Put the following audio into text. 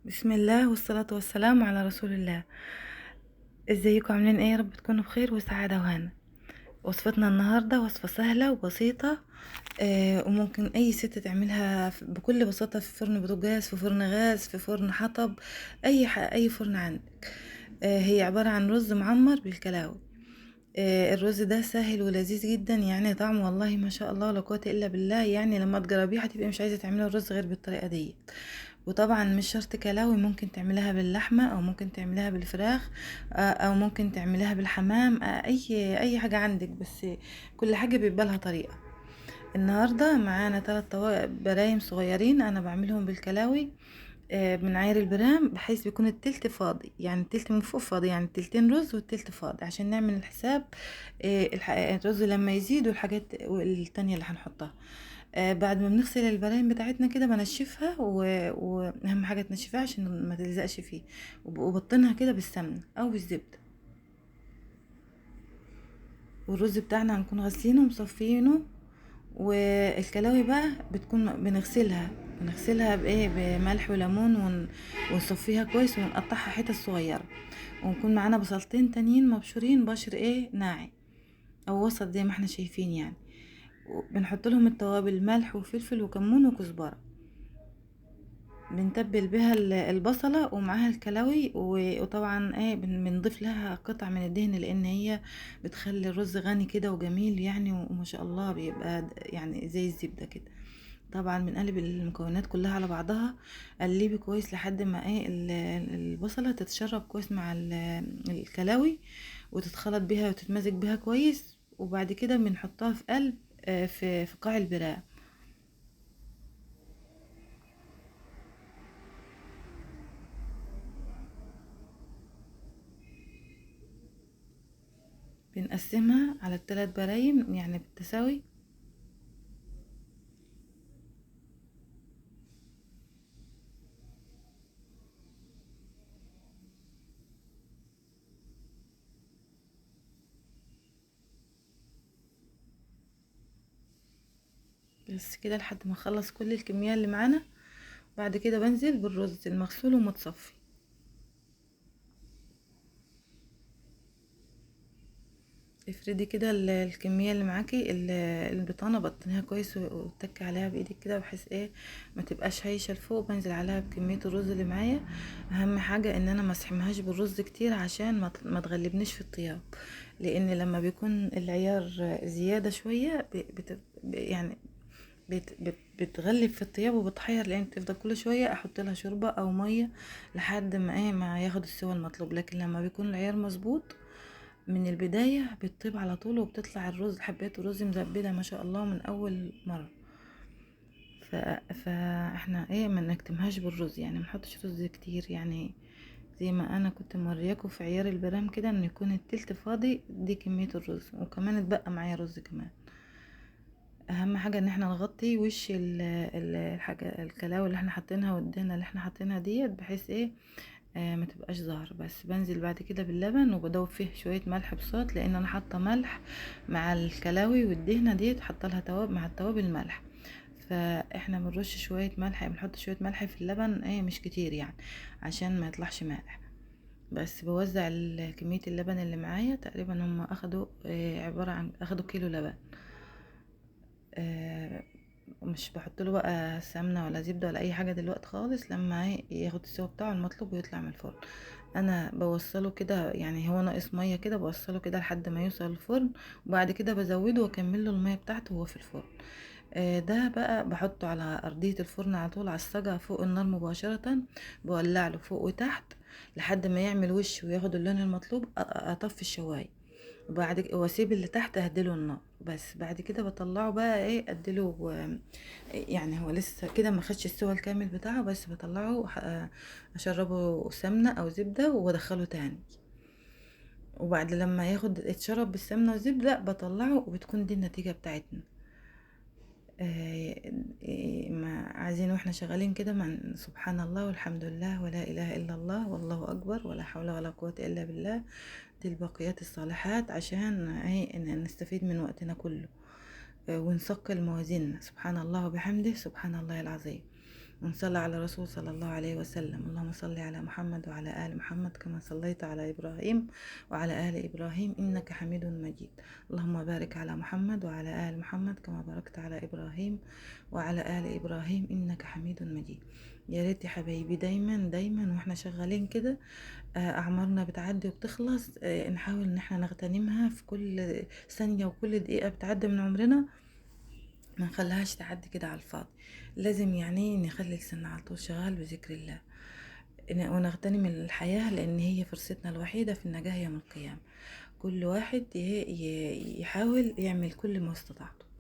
بسم الله والصلاة والسلام على رسول الله. ازيكم عاملين ايه؟ يا رب تكونوا بخير وسعادة وهنا. وصفتنا النهاردة وصفة سهلة وبسيطة. وممكن اي ست تعملها بكل بساطة في فرن بوتاجاز، في فرن غاز، في فرن حطب، اي فرن عندك. هي عبارة عن رز معمر بالكلاوي. الرز ده سهل ولذيذ جدا، يعني طعمه والله ما شاء الله ولا قوة الا بالله. يعني لما تجربيه هتبقي مش عايزة تعملي الرز غير بالطريقة دي. وطبعا مش شرط كلاوي، ممكن تعملها باللحمة او ممكن تعملها بالفراخ، او ممكن تعملها بالحمام، اي حاجة عندك، بس كل حاجة بيبقى لها طريقة. النهاردة معانا 3 برايم صغيرين انا بعملهم بالكلاوي. من عيار البرام، بحيث بيكون التلت فاضي، يعني التلت من فوق فاضي، يعني التلتين رز والتلت فاضي، عشان نعمل الحساب. الرز لما يزيد والحاجات التانية اللي هنحطها. بعد ما بنغسل البرايم بتاعتنا كده بنشفها، واهم حاجه تنشفها عشان ما تلزقش فيه. وبطنها كده بالسمنه او بالزبده. والرز بتاعنا هنكون غاسلينه ومصفينه. والكلاوي بقى بتكون بنغسلها بايه، بملح وليمون، ونصفيها كويس ونقطعها حتت صغيره. ونكون معانا بصلتين تانيين مبشورين بشر ايه ناعم او وسط زي ما احنا شايفين يعني. بنحط لهم التوابل، ملح وفلفل وكمون وكزبره. بنتبل بيها البصلة ومعاها الكلاوي، وطبعا ايه بنضيف لها قطع من الدهن، لان هي بتخلي الرز غني كده وجميل يعني، وما شاء الله بيبقى يعني زي الزبدة كده. طبعا بنقلب المكونات كلها على بعضها. قلبي كويس لحد ما ايه البصلة تتشرب كويس مع الكلاوي، وتتخلط بيها وتتمزج بيها كويس. وبعد كده بنحطها في قلب، في قاع البراء. بنقسمها على ال3 برايم يعني بالتساوي. بس كده لحد ما نخلص كل الكمية اللي معانا. بعد كده بنزل بالرز المغسول ومتصفي. افردي كده الكمية اللي معاكي، البطانة بطنيها كويس، وتكي عليها بايدك كده، بحيث ايه ما تبقاش هايشة لفوق. بنزل عليها بكمية الرز اللي معايا. اهم حاجة ان انا ما اسحمهاش بالرز كتير عشان ما تغلبنيش في الطياب. لان لما بيكون العيار زيادة شوية يعني بتغلب في الطياب وبتحير، لان بتفضل كل شويه احط لها شوربه او ميه لحد ما ايه ما ياخد السوى المطلوب. لكن لما بيكون العيار مظبوط من البدايه بتطيب على طول، وبتطلع الرز حبات الرز مزبده ما شاء الله من اول مره. ف... فاحنا ايه ما نكتمهاش بالرز، يعني ما نحطش رز كتير يعني. زي ما انا كنت مورياكم في عيار البرام كده، ان يكون التلت فاضي، دي كميه الرز، وكمان اتبقى معايا رز كمان. اهم حاجه ان احنا نغطي وش الحاجه الكلاوي اللي احنا حاطينها والدهنه اللي احنا حاطينها ديت، بحيث ايه ما تبقاش ظاهر. بس بنزل بعد كده باللبن وبدوب فيه شويه ملح بصوت، لان انا حاطه ملح مع الكلاوي والدهنه ديت، حاطه لها توابل مع التوابل الملح. فاحنا بنرش شويه ملح، بنحط شويه ملح في اللبن، ايه مش كتير يعني، عشان ما يطلعش مالح. بس بوزع كميه اللبن اللي معايا تقريبا، هم اخدوا عباره عن اخدوا كيلو لبن. آه، مش بحط له بقى سمنه ولا زبده ولا اي حاجه دلوقتي خالص. لما ياخد السوا بتاعه المطلوب ويطلع من الفرن، انا بوصله كده، يعني هو ناقص ميه كده، بوصله كده لحد ما يوصل الفرن. وبعد كده بزوده واكمل له الميه بتاعته وهو في الفرن. ده بقى بحطه على ارضيه الفرن على طول، على الصاجه فوق النار مباشره. بولع له فوق وتحت لحد ما يعمل وش وياخد اللون المطلوب، اطفي الشوايه. واسيب اللي تحت اهدله النار. بس بعد كده بطلعه بقى ايه اديله يعني هو لسه كده ما خدش السوى الكامل بتاعه، بس بطلعه اشربه سمنه او زبده وادخله تاني. وبعد لما ياخد اتشرب بالسمنه والزبده بطلعه، وبتكون دي النتيجه بتاعتنا. ما عايزين واحنا شغالين كده سبحان الله والحمد لله ولا اله الا الله والله اكبر ولا حول ولا قوه الا بالله. دي الباقيات الصالحات، عشان نستفيد من وقتنا كله. ونثقل موازيننا. سبحان الله وبحمده سبحان الله العظيم. ونصلي على رسول صلى الله عليه وسلم. اللهم صل على محمد وعلى آل محمد كما صليت على إبراهيم وعلى آل إبراهيم إنك حميد مجيد. اللهم بارك على محمد وعلى آل محمد كما باركت على إبراهيم وعلى آل إبراهيم إنك حميد مجيد. يا ريت يا حبايبي دايما دايما واحنا شغالين كده، أعمارنا بتعدي وبتخلص، نحاول إن احنا نغتنمها في كل ثانية وكل دقيقة بتعدي من عمرنا، ما نخليهاش تعدي كده على الفاضي. لازم يعني نخلي لساننا على طول شغال بذكر الله، ونغتنم الحياة، لأن هي فرصتنا الوحيدة في النجاة يوم القيامة. كل واحد يحاول يعمل كل ما استطاعته.